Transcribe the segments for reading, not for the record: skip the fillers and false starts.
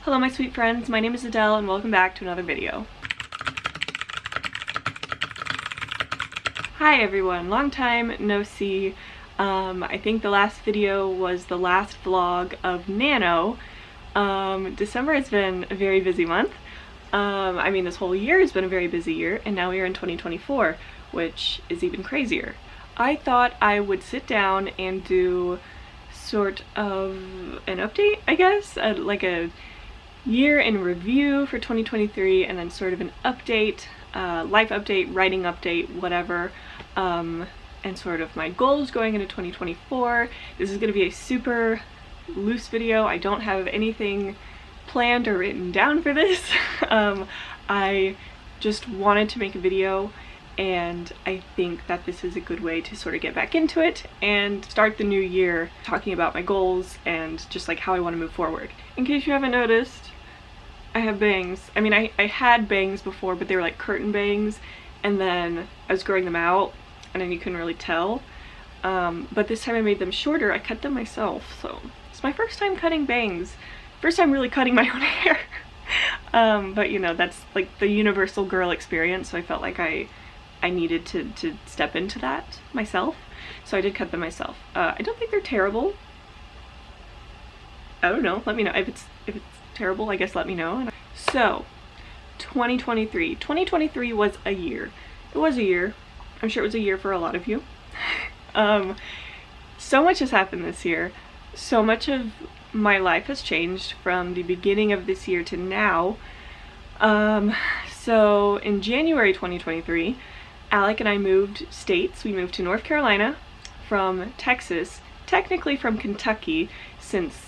Hello my sweet friends, my name is Adele and welcome back to another video. Hi everyone, long time no see. I think the last video was the last vlog of Nano. December has been a very busy month. I mean this whole year has been a very busy year, and now we are in 2024, which is even crazier. I thought I would sit down and do sort of an update, I guess, like a year in review for 2023, and then sort of an update, life update, writing update, whatever, and sort of my goals going into 2024. This is going to be a super loose video. I don't have anything planned or written down for this. I just wanted to make a video, and I think that this is a good way to sort of get back into it and start the new year talking about my goals and just like how I want to move forward. In case you haven't noticed, I have bangs. I mean, I had bangs before, but they were like curtain bangs, and then I was growing them out and then you couldn't really tell. But this time I made them shorter. I cut them myself, so it's my first time cutting bangs. First time really cutting my own hair. But you know, that's like the universal girl experience, so I felt like I needed to step into that myself, so I did cut them myself. I don't think they're terrible. I don't know, let me know if it's terrible. I guess let me know. So 2023 was a year. It was a year. I'm sure it was a year for a lot of you. So much has happened this year. So much of my life has changed from the beginning of this year to now. So in January 2023, Alec and I moved states. We moved to North Carolina from Texas, technically from Kentucky, since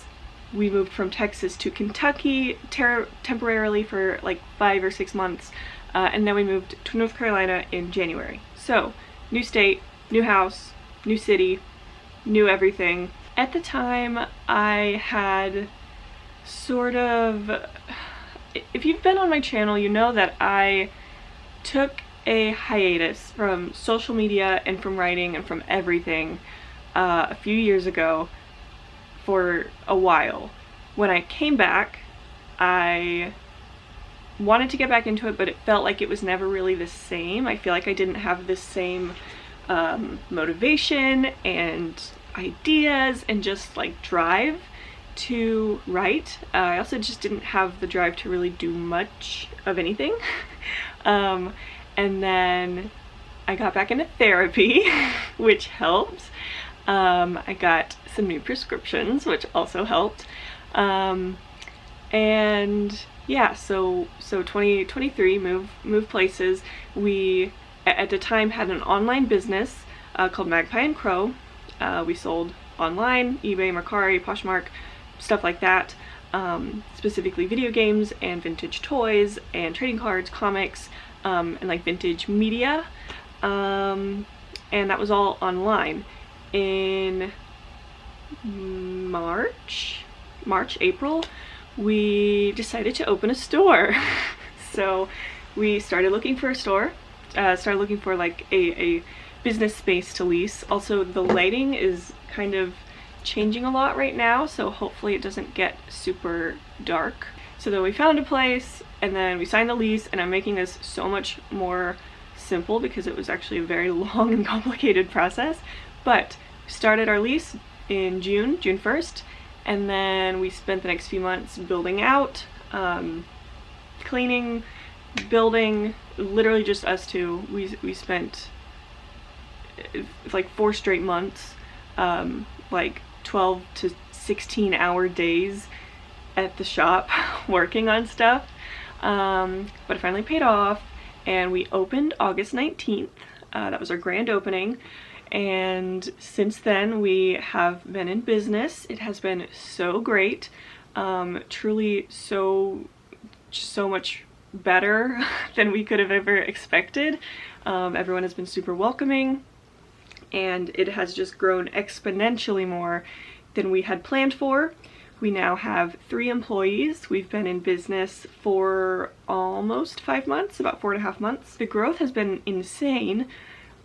we moved from Texas to Kentucky temporarily for like 5 or 6 months, and then we moved to North Carolina in January. So, new state, new house, new city, new everything. At the time, I had sort of, if you've been on my channel, you know that I took a hiatus from social media and from writing and from everything a few years ago for a while. When I came back, I wanted to get back into it, but it felt like it was never really the same. I feel like I didn't have the same motivation and ideas and just like drive to write. I also just didn't have the drive to really do much of anything. And then I got back into therapy, which helped. I got some new prescriptions, which also helped. And yeah, so 2023, move places. We at the time had an online business called Magpie and Crow. We sold online, eBay, Mercari, Poshmark, stuff like that. Specifically video games and vintage toys and trading cards, comics, and like vintage media. And that was all online. In April, we decided to open a store. So we started looking for a store, started looking for like a business space to lease. Also, the lighting is kind of changing a lot right now, so hopefully it doesn't get super dark. So then we found a place, and then we signed the lease, and I'm making this so much more simple because it was actually a very long and complicated process. But we started our lease in June 1st, and then we spent the next few months building out, cleaning, building, literally just us two. We spent like 4 straight months, like 12 to 16 hour days at the shop working on stuff, but it finally paid off, and we opened August 19th. That was our grand opening, and since then we have been in business. It has been so great, truly so much better than we could have ever expected. Everyone has been super welcoming, and it has just grown exponentially more than we had planned for. We now have 3 employees. We've been in business for almost 5 months, about 4.5 months. The growth has been insane.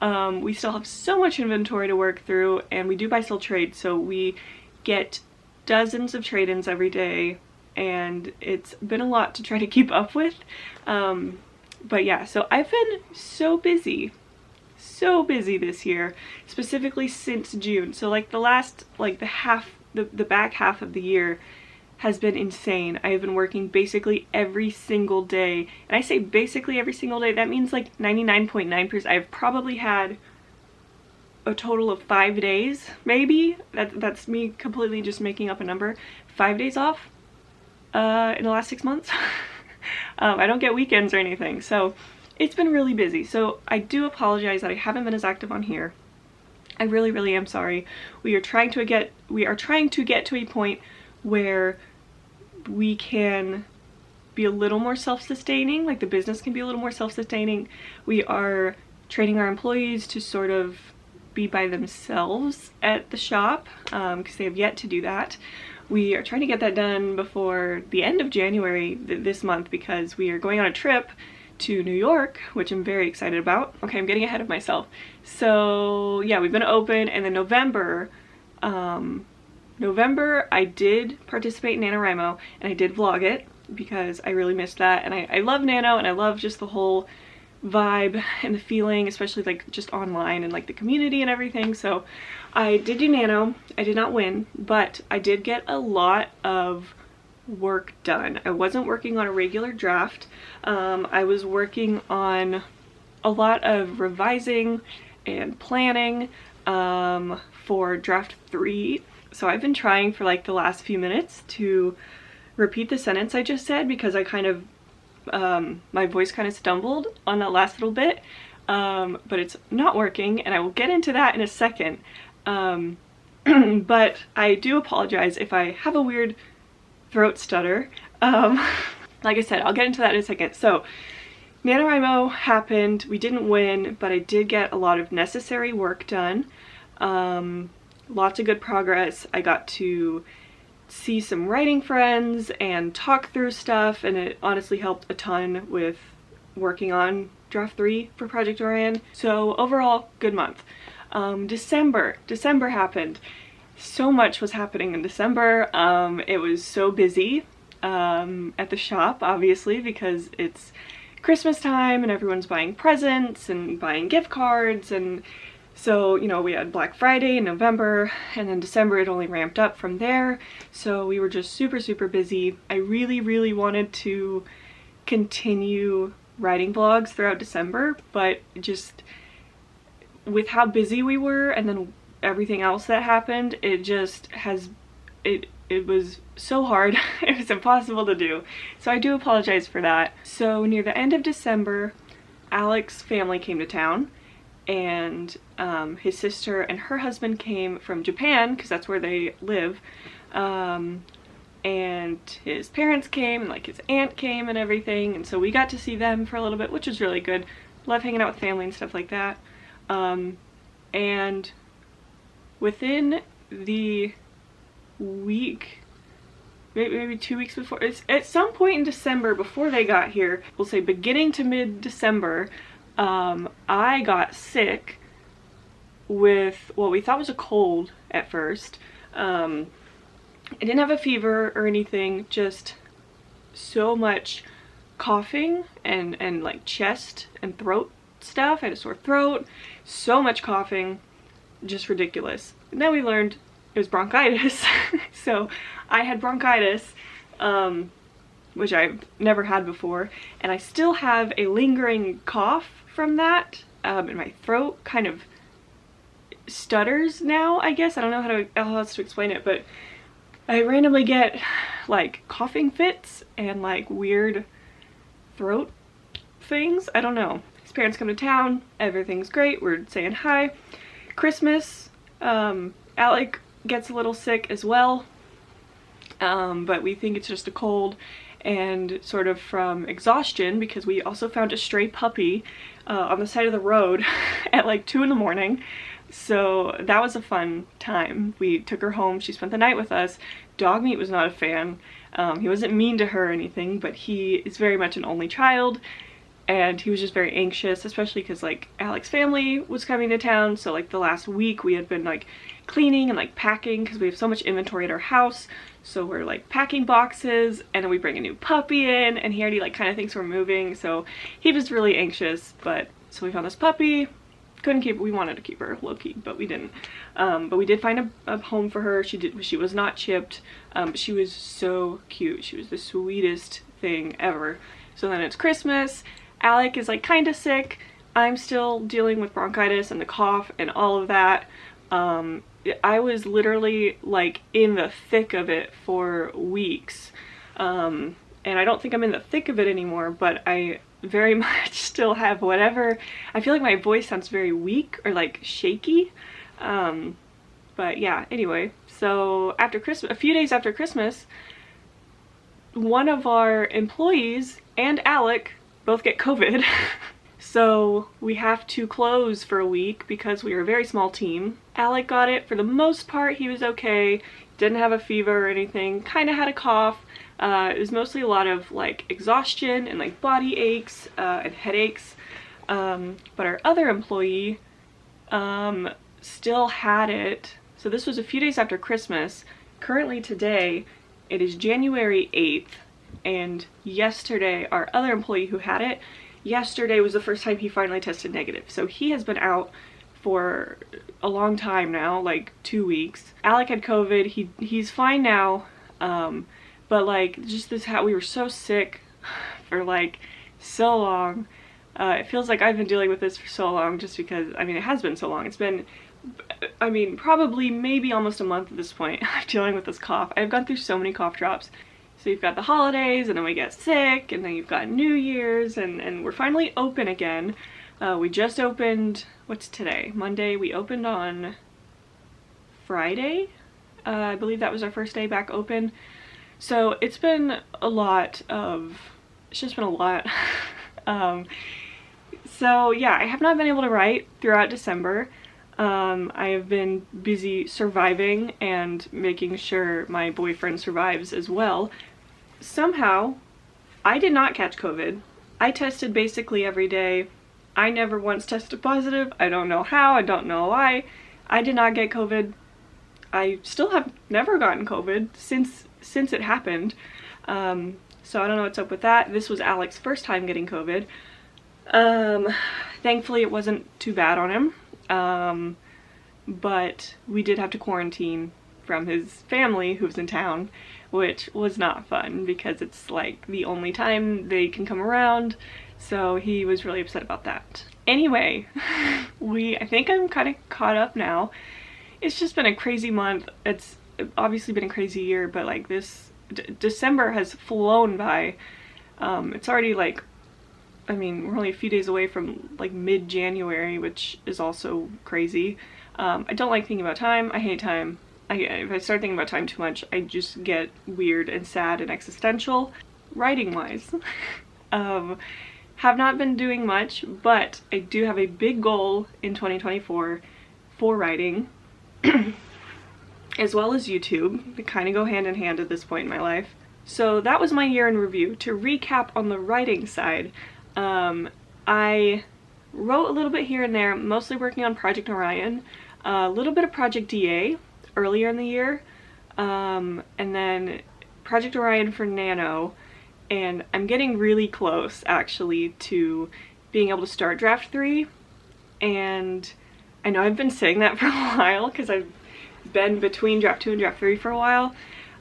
We still have so much inventory to work through, and we do buy, sell, trade, so we get dozens of trade-ins every day, and it's been a lot to try to keep up with. But yeah, so I've been so busy this year, specifically since June. So like the last, like the back half of the year has been insane. I have been working basically every single day. And I say basically every single day, that means like 99.9%. I've probably had a total of 5 days, maybe. That's me completely just making up a number. 5 days off in the last 6 months. I don't get weekends or anything, so it's been really busy. So I do apologize that I haven't been as active on here. I really am sorry. We are trying to get to a point where we can be a little more self-sustaining, like the business can be a little more self-sustaining. We are training our employees to sort of be by themselves at the shop, because they have yet to do that. We are trying to get that done before the end of January this month, because we are going on a trip to New York, which I'm very excited about. Okay, I'm getting ahead of myself. So yeah, we've been open, and then November I did participate in NaNoWriMo, and I did vlog it because I really missed that. And I love Nano, and I love just the whole vibe and the feeling, especially like just online and like the community and everything. So I did do Nano. I did not win, but I did get a lot of work done. I wasn't working on a regular draft. I was working on a lot of revising and planning for draft 3. So I've been trying for like the last few minutes to repeat the sentence I just said, because I kind of my voice kind of stumbled on that last little bit, but it's not working, and I will get into that in a second. But I do apologize if I have a weird throat stutter. Like I said, I'll get into that in a second. So NaNoWriMo happened. We didn't win, but I did get a lot of necessary work done. Lots of good progress. I got to see some writing friends and talk through stuff, and it honestly helped a ton with working on draft 3 for Project Orion. So overall, good month. December happened. So much was happening in December. It was so busy at the shop, obviously, because it's Christmas time and everyone's buying presents and buying gift cards, and so, you know, we had Black Friday in November, and then December it only ramped up from there. So we were just super busy. I really wanted to continue writing vlogs throughout December, but just with how busy we were and then everything else that happened, it just has, it was so hard. It was impossible to do. So I do apologize for that. So near the end of December, Alex's family came to town, and his sister and her husband came from Japan, because that's where they live, and his parents came, and like his aunt came and everything, and so we got to see them for a little bit, which was really good. Love hanging out with family and stuff like that. And within the week, maybe 2 weeks before, it's at some point in December before they got here, we'll say beginning to mid-December, I got sick with what we thought was a cold at first. I didn't have a fever or anything, just so much coughing and like chest and throat stuff. I had a sore throat, so much coughing, just ridiculous. And then we learned it was bronchitis. So I had bronchitis, which I've never had before, and I still have a lingering cough from that, and my throat kind of stutters now, I guess. I don't know how else to explain it, but I randomly get like coughing fits and like weird throat things. I don't know. His parents come to town, everything's great, we're saying hi. Christmas, Alec gets a little sick as well, but we think it's just a cold, and sort of from exhaustion, because we also found a stray puppy on the side of the road at like 2 in the morning. So that was a fun time. We took her home, she spent the night with us. Dog Meat was not a fan. He wasn't mean to her or anything, but he is very much an only child, and he was just very anxious, especially because like Alex's family was coming to town. So like the last week we had been like cleaning and like packing, because we have so much inventory at our house, So we're like packing boxes, and then we bring a new puppy in, and he already like kind of thinks we're moving, so he was really anxious. But so we found this puppy. Couldn't keep, we wanted to keep her low-key, but we didn't. But we did find a home for her. She was not chipped, but she was so cute. She was the sweetest thing ever. So then it's Christmas. Alec is like kind of sick. I'm still dealing with bronchitis and the cough and all of that. I was literally like in the thick of it for weeks. And I don't think I'm in the thick of it anymore, but I very much still have whatever. I feel like my voice sounds very weak or like shaky. But yeah, anyway, so after Christmas, a few days after Christmas, one of our employees and Alec both get COVID. So we have to close for a week because we are a very small team. Alec got it. For the most part, he was okay. Didn't have a fever or anything. Kind of had a cough. It was mostly a lot of like exhaustion and like body aches and headaches. But our other employee still had it. So this was a few days after Christmas. Currently today, it is January 8th. And yesterday, our other employee who had it, yesterday was the first time he finally tested negative. So he has been out for a long time now, like 2 weeks. Alec had COVID. He's fine now. But like just this, how we were so sick for like so long. It feels like I've been dealing with this for so long just because, I mean, it has been so long. It's been, I mean, probably maybe almost a month at this point. I'm dealing with this cough. I've gone through so many cough drops. So you've got the holidays, and then we get sick, and then you've got New Year's, and we're finally open again. We just opened, what's today? Monday. We opened on Friday. I believe that was our first day back open. So it's been a lot of, it's just been a lot. So yeah, I have not been able to write throughout December. I have been busy surviving and making sure my boyfriend survives as well. Somehow, I did not catch COVID. I tested basically every day. I never once tested positive. I don't know how, I don't know why. I did not get COVID. I still have never gotten COVID since it happened. So I don't know what's up with that. This was Alec's first time getting COVID. Thankfully it wasn't too bad on him. But we did have to quarantine from his family who was in town, which was not fun because it's like the only time they can come around. So he was really upset about that. Anyway, I think I'm kind of caught up now. It's just been a crazy month. It's obviously been a crazy year, but like this December has flown by. It's already like, I mean, we're only a few days away from like mid-January, which is also crazy. I don't like thinking about time. I hate time. If I start thinking about time too much, I just get weird and sad and existential. Writing-wise, have not been doing much, but I do have a big goal in 2024 for writing, as well as YouTube. They kind of go hand in hand at this point in my life. So that was my year in review. To recap on the writing side, I wrote a little bit here and there, mostly working on Project Orion, a little bit of Project DA earlier in the year, and then Project Orion for Nano, and I'm getting really close actually to being able to start draft 3, and I know I've been saying that for a while because I've been between draft 2 and draft 3 for a while,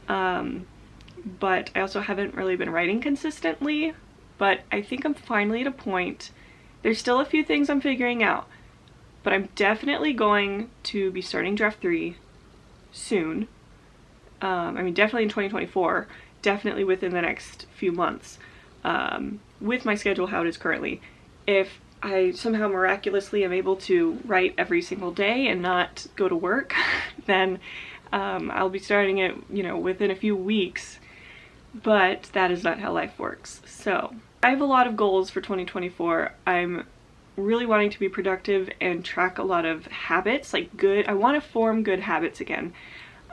but I also haven't really been writing consistently. But I think I'm finally at a point. There's still a few things I'm figuring out, but I'm definitely going to be starting draft 3 soon. I mean, definitely in 2024, definitely within the next few months, with my schedule how it is currently. If I somehow miraculously am able to write every single day and not go to work, then I'll be starting it, you know, within a few weeks. But that is not how life works. So I have a lot of goals for 2024. I'm really wanting to be productive and track a lot of habits, like I want to form good habits again.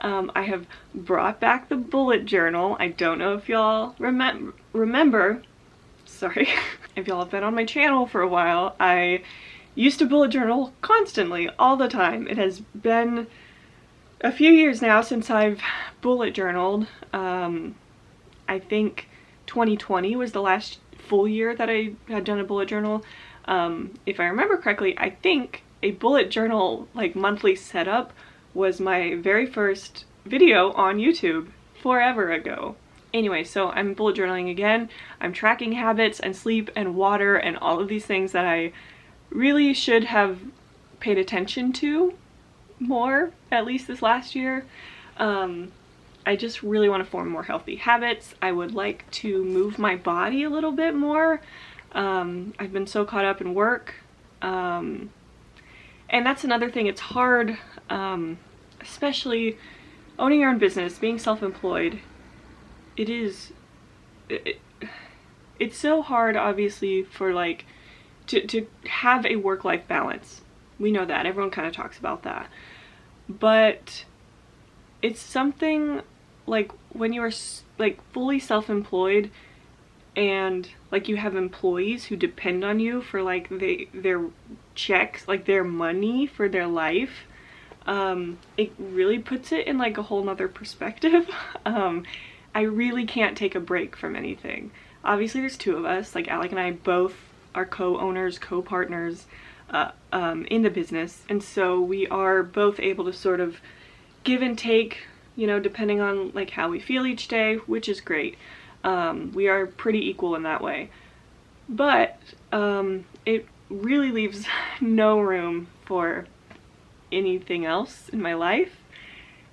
I have brought back the bullet journal. I don't know if y'all remember, sorry, if y'all have been on my channel for a while, I used to bullet journal constantly, all the time. It has been a few years now since I've bullet journaled. I think 2020 was the last full year that I had done a bullet journal. If I remember correctly, I think a bullet journal like monthly setup was my very first video on YouTube forever ago. Anyway, so I'm bullet journaling again. I'm tracking habits and sleep and water and all of these things that I really should have paid attention to more, at least this last year. I just really want to form more healthy habits. I would like to move my body a little bit more. I've been so caught up in work. And that's another thing, it's hard, especially owning your own business, being self-employed. It's so hard, obviously, for like to have a work-life balance. We know that, everyone kind of talks about that, but it's something like when you are like fully self-employed and like you have employees who depend on you for like their checks, like their money for their life. It really puts it in like a whole nother perspective. I really can't take a break from anything. Obviously there's two of us, like Alec and I both are co-owners, co-partners in the business, and so we are both able to sort of give and take, you know, depending on like how we feel each day, which is great. We are pretty equal in that way, but it really leaves no room for anything else in my life,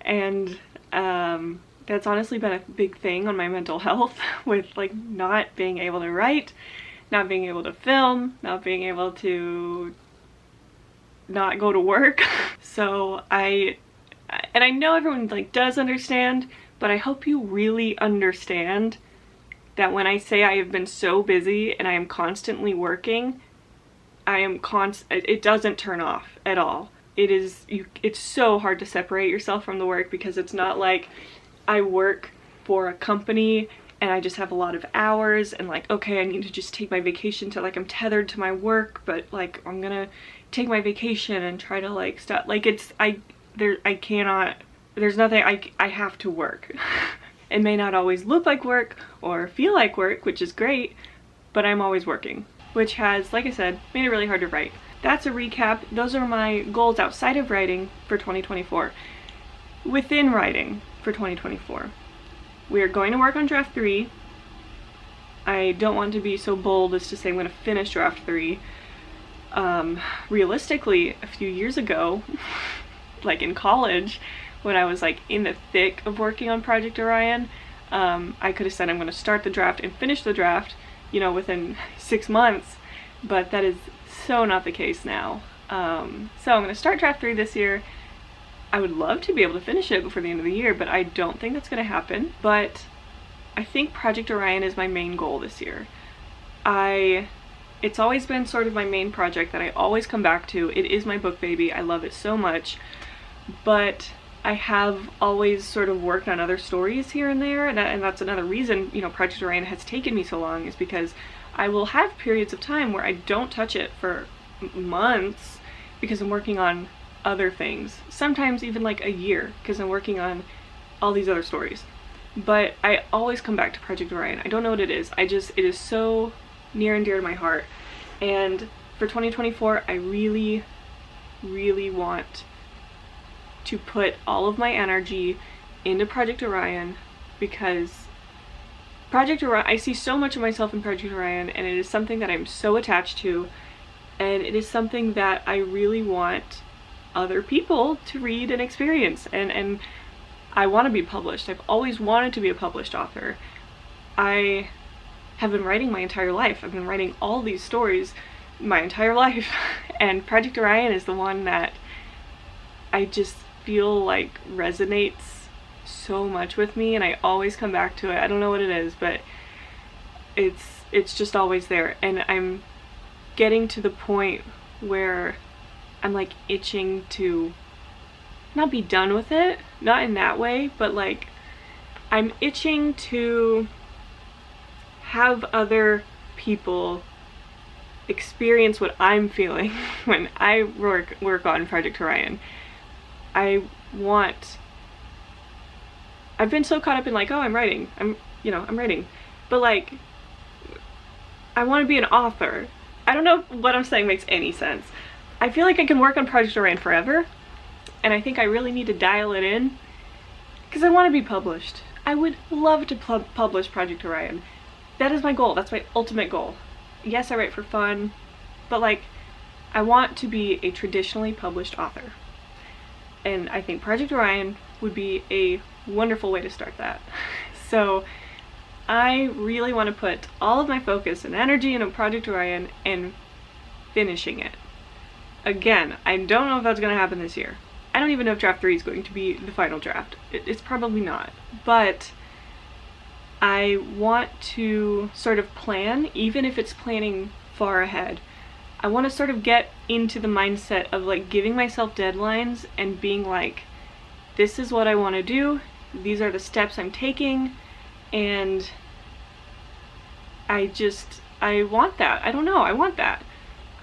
and that's honestly been a big thing on my mental health with like not being able to write, not being able to film, not being able to not go to work. So I know everyone like does understand, but I hope you really understand that when I say I have been so busy and I am constantly working, it doesn't turn off at all. It's so hard to separate yourself from the work, because it's not like I work for a company and I just have a lot of hours and like, okay, I need to just take my vacation to like, I'm tethered to my work, but like I'm gonna take my vacation and try to like stop. Like there's nothing, I have to work. It may not always look like work or feel like work, which is great, but I'm always working, which has, like I said, made it really hard to write. That's a recap. Those are my goals outside of writing for 2024. Within writing for 2024, we are going to work on draft 3. I don't want to be so bold as to say I'm going to finish draft 3. Realistically, a few years ago, like in college, when I was like in the thick of working on Project Orion, I could have said I'm going to start the draft and finish the draft, you know, within 6 months, but that is so not the case now. So I'm going to start draft 3 this year. I would love to be able to finish it before the end of the year, but I don't think that's going to happen. But I think Project Orion is my main goal this year. It's always been sort of my main project that I always come back to. It is my book baby. I love it so much. But I have always sort of worked on other stories here and there, and that's another reason, you know, Project Orion has taken me so long, is because I will have periods of time where I don't touch it for months because I'm working on other things. Sometimes even like a year, because I'm working on all these other stories. But I always come back to Project Orion. I don't know what it is. It is so near and dear to my heart. And for 2024, I really, really want to put all of my energy into Project Orion, because Project Orion, I see so much of myself in Project Orion, and it is something that I'm so attached to, and it is something that I really want other people to read and experience, and I want to be published. I've always wanted to be a published author. I have been writing my entire life. I've been writing all these stories my entire life, and Project Orion is the one that I just feel like resonates so much with me, and I always come back to it. I don't know what it is, but it's just always there, and I'm getting to the point where I'm like itching to not be done with it, not in that way, but like I'm itching to have other people experience what I'm feeling when I work on Project Orion. I want, I've been so caught up in like, oh, I'm writing, I'm writing, but like, I want to be an author. I don't know if what I'm saying makes any sense. I feel like I can work on Project Orion forever, and I think I really need to dial it in because I want to be published. I would love to publish Project Orion. That is my goal. That's my ultimate goal. Yes, I write for fun, but like, I want to be a traditionally published author. And I think Project Orion would be a wonderful way to start that. So I really want to put all of my focus and energy into Project Orion and finishing it. Again, I don't know if that's going to happen this year. I don't even know if draft 3 is going to be the final draft. It's probably not. But I want to sort of plan, even if it's planning far ahead. I want to sort of get into the mindset of like giving myself deadlines and being like, this is what I want to do, these are the steps I'm taking, and I want that. I don't know, I want that.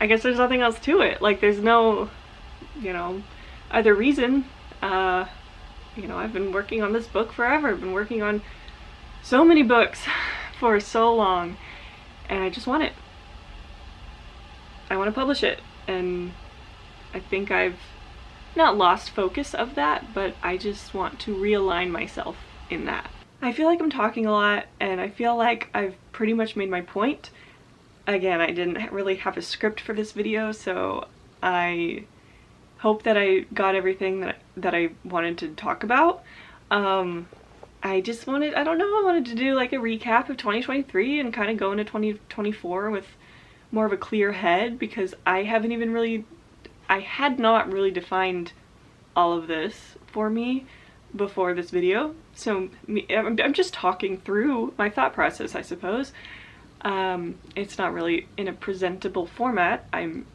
I guess there's nothing else to it. Like, there's no, other reason. I've been working on this book forever. I've been working on so many books for so long, and I just want it. I want to publish it, and I think I've not lost focus of that, but I just want to realign myself in that. I feel like I'm talking a lot, and I feel like I've pretty much made my point. Again, I didn't really have a script for this video, so I hope that I got everything that I wanted to talk about. I just wanted, I wanted to do like a recap of 2023 and kind of go into 2024 with more of a clear head, because I had not really defined all of this for me before this video. So I'm just talking through my thought process, I suppose. It's not really in a presentable format. I'm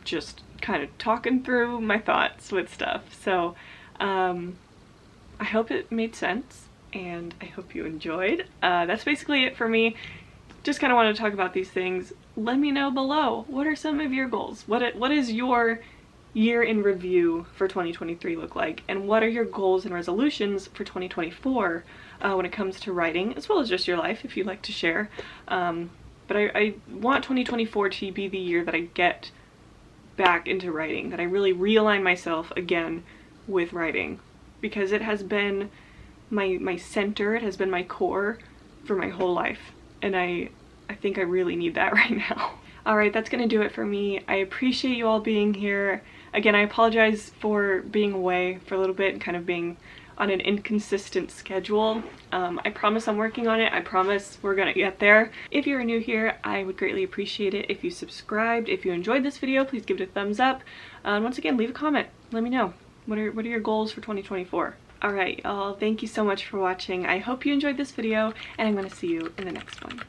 just kind of talking through my thoughts with stuff. So I hope it made sense, and I hope you enjoyed. That's basically it for me. Just kind of want to talk about these things. Let me know below, what are some of your goals? What is your year in review for 2023 look like? And what are your goals and resolutions for 2024 when it comes to writing, as well as just your life, if you'd like to share. But I want 2024 to be the year that I get back into writing, that I really realign myself again with writing, because it has been my center, it has been my core for my whole life, and I think I really need that right now. Alright, that's gonna do it for me. I appreciate you all being here. Again, I apologize for being away for a little bit and kind of being on an inconsistent schedule. I promise I'm working on it. I promise we're gonna get there. If you're new here, I would greatly appreciate it if you subscribed. If you enjoyed this video, please give it a thumbs up. Once again, leave a comment. Let me know. What are your goals for 2024? Alright, y'all, thank you so much for watching. I hope you enjoyed this video, and I'm gonna see you in the next one.